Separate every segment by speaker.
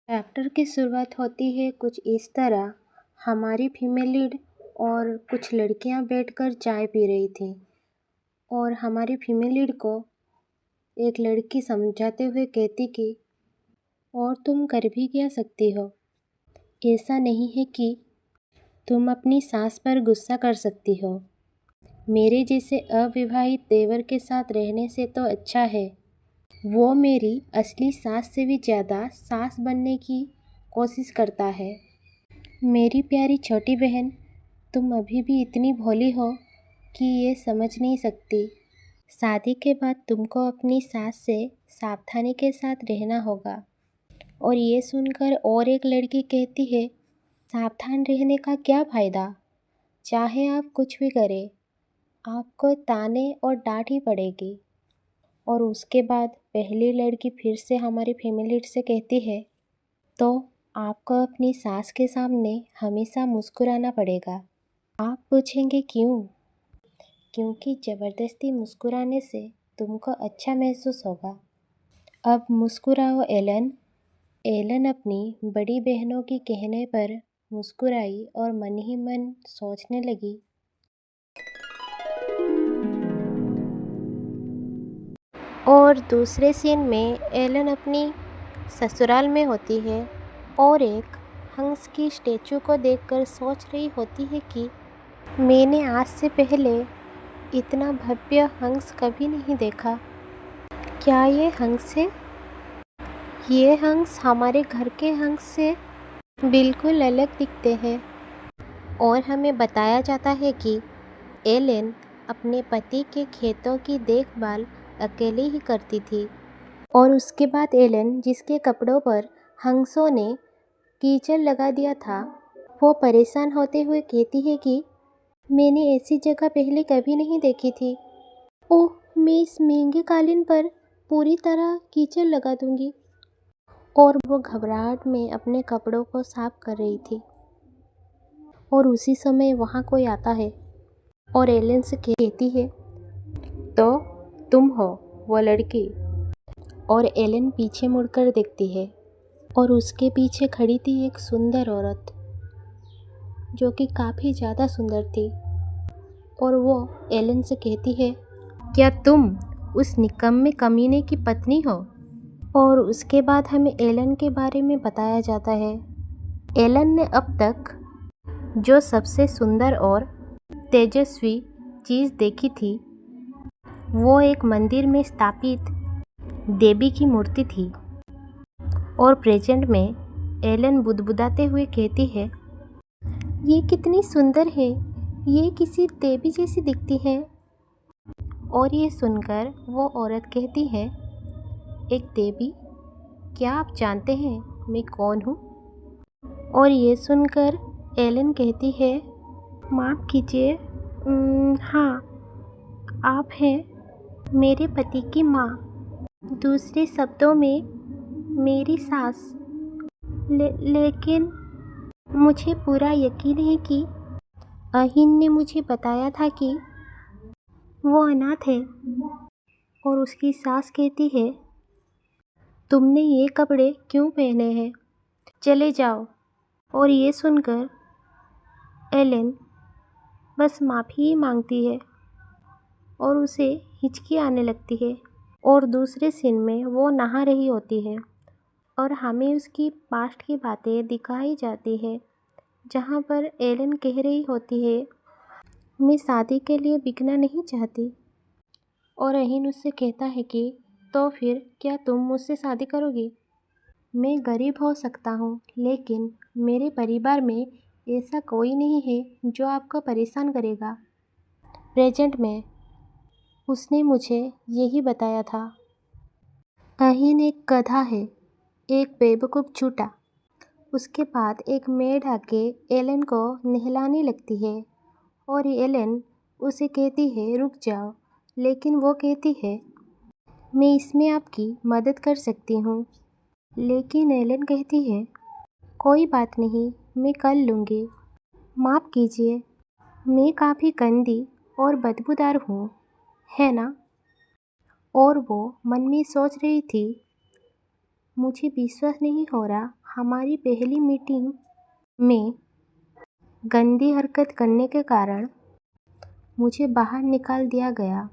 Speaker 1: Chapter की शुरुआत होती है कुछ इस तरह। हमारी फीमेल लीड और कुछ लड़कियां बैठकर चाय पी रही थीं और हमारी फीमेल लीड को एक लड़की समझाते हुए कहती कि और तुम कर भी क्या सकती हो। ऐसा नहीं है कि तुम अपनी सास पर गुस्सा कर सकती हो। मेरे जैसे अविवाहित देवर के साथ रहने से तो अच्छा है। वो मेरी असली सास से भी ज़्यादा सास बनने की कोशिश करता है। मेरी प्यारी छोटी बहन, तुम अभी भी इतनी भोली हो कि ये समझ नहीं सकती। शादी के बाद तुमको अपनी सास से सावधानी के साथ रहना होगा। और ये सुनकर और एक लड़की कहती है, सावधान रहने का क्या फ़ायदा? चाहे आप कुछ भी करें, आपको ताने और डांट ही पड़ेगी। और उसके बाद पहली लड़की फिर से हमारी फैमिली से कहती है, तो आपको अपनी सास के सामने हमेशा मुस्कुराना पड़ेगा। आप पूछेंगे क्यों? क्योंकि ज़बरदस्ती मुस्कुराने से तुमको अच्छा महसूस होगा। अब मुस्कुराओ एलन। एलन अपनी बड़ी बहनों के कहने पर मुस्कुराई और मन ही मन सोचने लगी, और दूसरे सीन में एलन अपनी ससुराल में होती है और एक हंस की स्टैचू को देखकर सोच रही होती है कि मैंने आज से पहले इतना भव्य हंस कभी नहीं देखा। क्या ये हंस है? ये हंस हमारे घर के हंस से बिल्कुल अलग दिखते हैं। और हमें बताया जाता है कि एलेन अपने पति के खेतों की देखभाल अकेले ही करती थी। और उसके बाद एलेन, जिसके कपड़ों पर हंसों ने कीचड़ लगा दिया था, वो परेशान होते हुए कहती है कि मैंने ऐसी जगह पहले कभी नहीं देखी थी। ओह, मैं इस महंगे कालीन पर पूरी तरह कीचड़ लगा दूंगी। और वो घबराहट में अपने कपड़ों को साफ कर रही थी। और उसी समय वहाँ कोई आता है और एलेन से कहती है, तो तुम हो वो लड़की। और एलेन पीछे मुड़कर देखती है और उसके पीछे खड़ी थी एक सुंदर औरत, जो कि काफ़ी ज़्यादा सुंदर थी। और वो एलेन से कहती है, क्या तुम उस निकम्मे कमीने की पत्नी हो? और उसके बाद हमें एलन के बारे में बताया जाता है। एलन ने अब तक जो सबसे सुंदर और तेजस्वी चीज़ देखी थी, वो एक मंदिर में स्थापित देवी की मूर्ति थी। और प्रेजेंट में एलन बुदबुदाते हुए कहती है, ये कितनी सुंदर है, ये किसी देवी जैसी दिखती है। और ये सुनकर वो औरत कहती है, एक देवी? क्या आप जानते हैं मैं कौन हूँ? और ये सुनकर एलन कहती है, माफ़ कीजिए, हाँ, आप हैं मेरे पति की माँ। दूसरे शब्दों में मेरी सास। लेकिन मुझे पूरा यकीन है कि अहीन ने मुझे बताया था कि वो अनाथ है। और उसकी सास कहती है, तुमने ये कपड़े क्यों पहने हैं? चले जाओ। और ये सुनकर एलेन बस माफ़ी ही मांगती है और उसे हिचकी आने लगती है। और दूसरे सीन में वो नहा रही होती है और हमें उसकी पास्ट की बातें दिखाई जाती है, जहाँ पर एलेन कह रही होती है, मैं शादी के लिए बिकना नहीं चाहती। और अहीन उससे कहता है कि तो फिर क्या तुम मुझसे शादी करोगी? मैं गरीब हो सकता हूँ, लेकिन मेरे परिवार में ऐसा कोई नहीं है जो आपको परेशान करेगा। प्रेजेंट में उसने मुझे यही बताया था। अहीन एक गधा है, एक बेवकूफ़ झूठा। उसके बाद एक मेड आके एलन को नहलाने लगती है और एलन उसे कहती है, रुक जाओ। लेकिन वो कहती है, मैं इसमें आपकी मदद कर सकती हूँ। लेकिन एलन कहती है, कोई बात नहीं, मैं कर लूँगी। माफ़ कीजिए, मैं काफ़ी गंदी और बदबूदार हूँ, है ना? और वो मन में सोच रही थी, मुझे विश्वास नहीं हो रहा हमारी पहली मीटिंग में गंदी हरकत करने के कारण मुझे बाहर निकाल दिया गया।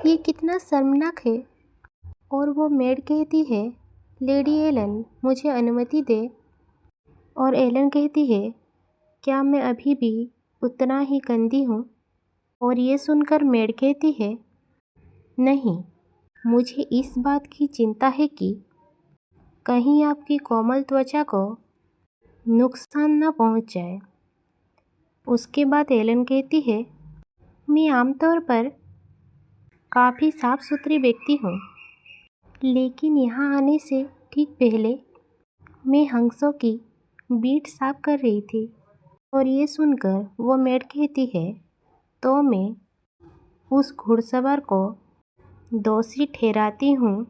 Speaker 1: ये कितना शर्मनाक है। और वो मेड कहती है, लेडी एलन मुझे अनुमति दे। और एलन कहती है, क्या मैं अभी भी उतना ही गंदी हूँ? और ये सुनकर मेड कहती है, नहीं, मुझे इस बात की चिंता है कि कहीं आपकी कोमल त्वचा को नुकसान न पहुँच जाए। उसके बाद एलन कहती है, मैं आमतौर पर काफ़ी साफ सुथरी व्यक्ति हूँ, लेकिन यहाँ आने से ठीक पहले मैं हंसों की बीट साफ कर रही थी। और ये सुनकर वो मेड कहती है, तो मैं उस घुड़सवार को दोषी ठहराती हूँ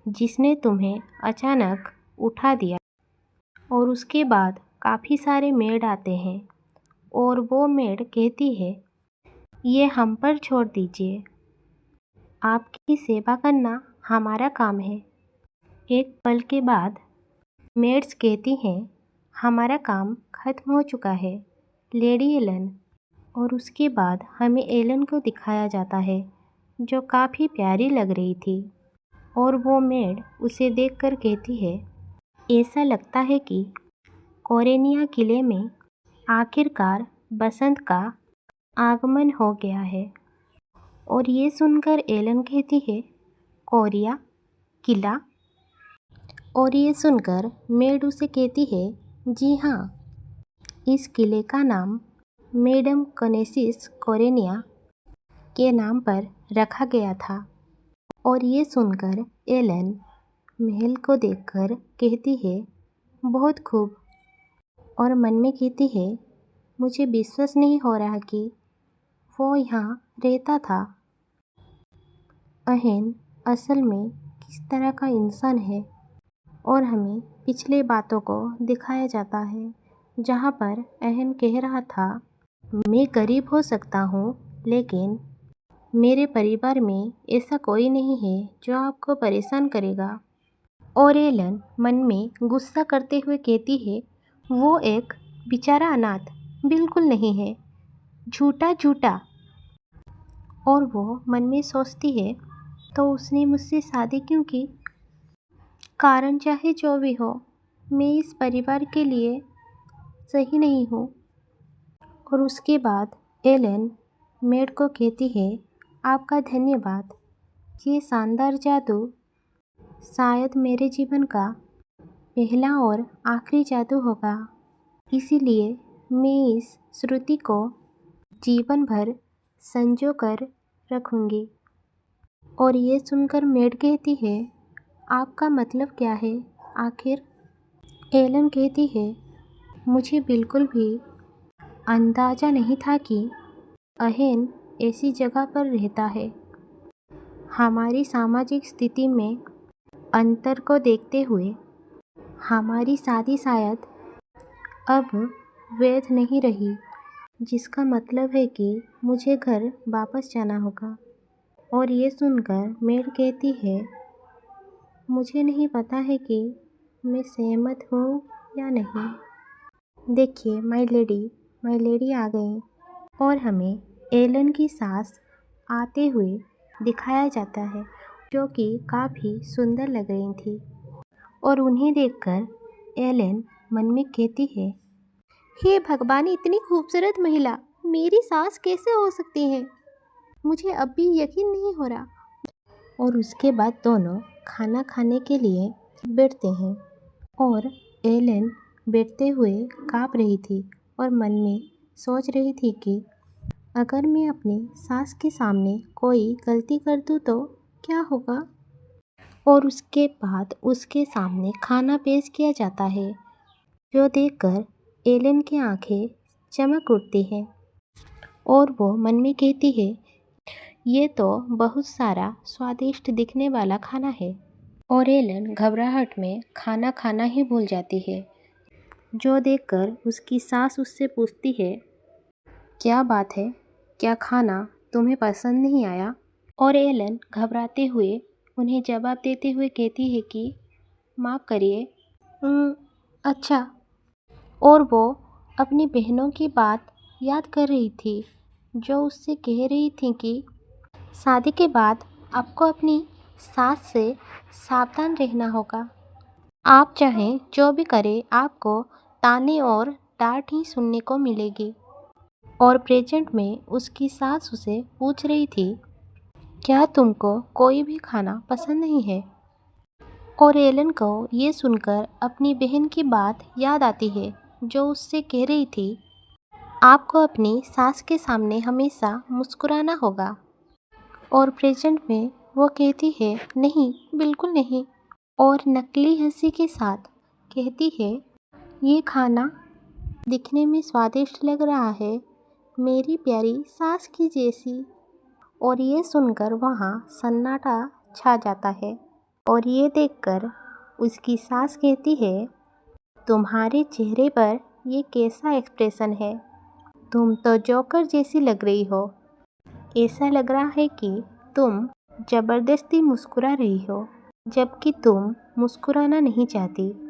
Speaker 1: जिसने तुम्हें अचानक उठा दिया। और उसके बाद काफ़ी सारे मेड आते हैं और वो मेड कहती है, ये हम पर छोड़ दीजिए, आपकी सेवा करना हमारा काम है। एक पल के बाद मेड्स कहती हैं, हमारा काम ख़त्म हो चुका है, लेडी एलन। और उसके बाद हमें एलन को दिखाया जाता है, जो काफ़ी प्यारी लग रही थी। और वो मेड उसे देखकर कहती है, ऐसा लगता है कि कोरेनिया किले में आखिरकार बसंत का आगमन हो गया है। और ये सुनकर एलन कहती है, कोरिया किला? और ये सुनकर मेड उसे कहती है, जी हाँ, इस किले का नाम मैडम कनेसिस कोरेनिया के नाम पर रखा गया था। और ये सुनकर एलन महल को देखकर कहती है, बहुत खूब। और मन में कहती है, मुझे विश्वास नहीं हो रहा कि वो यहाँ रहता था। अहन असल में किस तरह का इंसान है। और हमें पिछले बातों को दिखाया जाता है, जहाँ पर अहन कह रहा था, मैं गरीब हो सकता हूँ, लेकिन मेरे परिवार में ऐसा कोई नहीं है जो आपको परेशान करेगा। और एलन मन में गुस्सा करते हुए कहती है, वो एक बेचारा अनाथ बिल्कुल नहीं है, झूठा झूठा। और वो मन में सोचती है, तो उसने मुझसे शादी क्यों की? कारण चाहे जो भी हो, मैं इस परिवार के लिए सही नहीं हूँ। और उसके बाद एलन मेड को कहती है, आपका धन्यवाद, ये शानदार जादू शायद मेरे जीवन का पहला और आखिरी जादू होगा, इसीलिए मैं इस श्रुति को जीवन भर संजो कर रखूँगी। और ये सुनकर मेड कहती है, आपका मतलब क्या है आखिर? एलन कहती है, मुझे बिल्कुल भी अंदाज़ा नहीं था कि अहन ऐसी जगह पर रहता है। हमारी सामाजिक स्थिति में अंतर को देखते हुए हमारी शादी शायद अब वैध नहीं रही, जिसका मतलब है कि मुझे घर वापस जाना होगा। और ये सुनकर मेड कहती है, मुझे नहीं पता है कि मैं सहमत हूँ या नहीं। देखिए माय लेडी आ गई। और हमें एलन की सास आते हुए दिखाया जाता है, जो कि काफ़ी सुंदर लग रही थी। और उन्हें देखकर एलन मन में कहती है, हे भगवान, इतनी खूबसूरत महिला मेरी सास कैसे हो सकती है? मुझे अब भी यकीन नहीं हो रहा। और उसके बाद दोनों खाना खाने के लिए बैठते हैं। और एलन बैठते हुए काँप रही थी और मन में सोच रही थी कि अगर मैं अपनी सास के सामने कोई गलती कर दूँ तो क्या होगा। और उसके बाद उसके सामने खाना पेश किया जाता है, जो देखकर एलन की आंखें चमक उठती हैं। और वो मन में कहती है, ये तो बहुत सारा स्वादिष्ट दिखने वाला खाना है। और एलन घबराहट में खाना खाना ही भूल जाती है, जो देखकर उसकी सास उससे पूछती है, क्या बात है, क्या खाना तुम्हें पसंद नहीं आया? और एलन घबराते हुए उन्हें जवाब देते हुए कहती है कि माफ़ करिए, अच्छा। और वो अपनी बहनों की बात याद कर रही थी, जो उससे कह रही थी कि शादी के बाद आपको अपनी सास से सावधान रहना होगा। आप चाहें जो भी करें, आपको ताने और डांट ही सुनने को मिलेगी। और प्रेजेंट में उसकी सास उसे पूछ रही थी, क्या तुमको कोई भी खाना पसंद नहीं है? और एलन को ये सुनकर अपनी बहन की बात याद आती है, जो उससे कह रही थी, आपको अपनी सास के सामने हमेशा मुस्कुराना होगा। और प्रेजेंट में वो कहती है, नहीं, बिल्कुल नहीं। और नकली हंसी के साथ कहती है, ये खाना दिखने में स्वादिष्ट लग रहा है, मेरी प्यारी सास की जैसी। और ये सुनकर वहाँ सन्नाटा छा जाता है। और ये देखकर उसकी सास कहती है, तुम्हारे चेहरे पर ये कैसा एक्सप्रेशन है? तुम तो जोकर जैसी लग रही हो। ऐसा लग रहा है कि तुम ज़बरदस्ती मुस्कुरा रही हो, जबकि तुम मुस्कुराना नहीं चाहती।